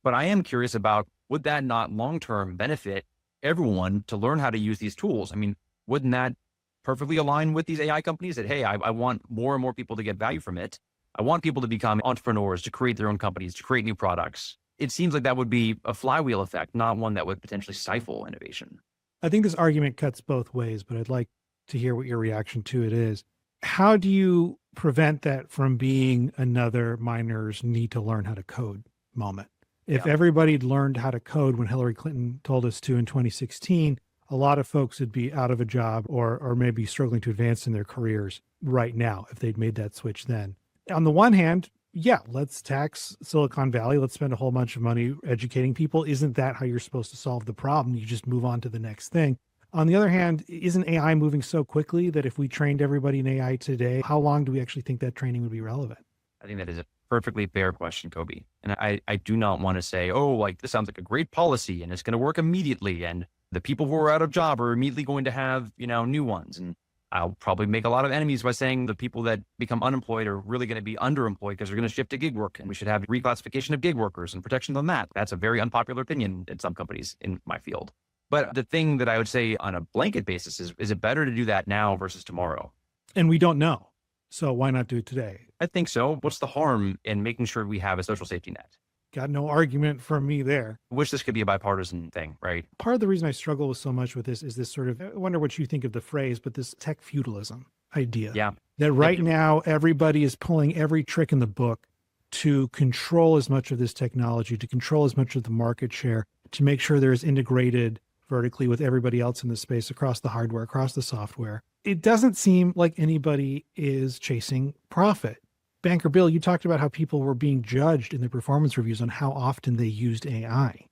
But I am curious about, would that not long-term benefit everyone to learn how to use these tools? I mean, wouldn't that perfectly align with these AI companies that, hey, I want more and more people to get value from it. I want people to become entrepreneurs, to create their own companies, to create new products. It seems like that would be a flywheel effect, not one that would potentially stifle innovation. I think this argument cuts both ways, but I'd like to hear what your reaction to it is. How do you prevent that from being another miners need to learn how to code moment? If Yeah. everybody had learned how to code when Hillary Clinton told us to in 2016, a lot of folks would be out of a job or maybe struggling to advance in their careers right now if they'd made that switch then. On the one hand, yeah, let's tax Silicon Valley. Let's spend a whole bunch of money educating people. Isn't that how you're supposed to solve the problem? You just move on to the next thing. On the other hand, isn't AI moving so quickly that if we trained everybody in AI today, how long do we actually think that training would be relevant? I think that is a perfectly fair question, Kobe. And I do not want to say, oh, like this sounds like a great policy and it's going to work immediately. And the people who are out of job are immediately going to have, new ones. And I'll probably make a lot of enemies by saying the people that become unemployed are really going to be underemployed because they're going to shift to gig work. And we should have reclassification of gig workers and protections on that. That's a very unpopular opinion in some companies in my field. But the thing that I would say on a blanket basis is it better to do that now versus tomorrow? And we don't know. So why not do it today? I think so. What's the harm in making sure we have a social safety net? Got no argument from me there. I wish this could be a bipartisan thing, right? Part of the reason I struggle with so much with this is this sort of, I wonder what you think of the phrase, but this tech feudalism idea. Yeah. That right now, everybody is pulling every trick in the book to control as much of this technology, to control as much of the market share, to make sure there is integrated vertically with everybody else in the space across the hardware, across the software. It doesn't seem like anybody is chasing profit. Banker Bill, you talked about how people were being judged in their performance reviews on how often they used AI.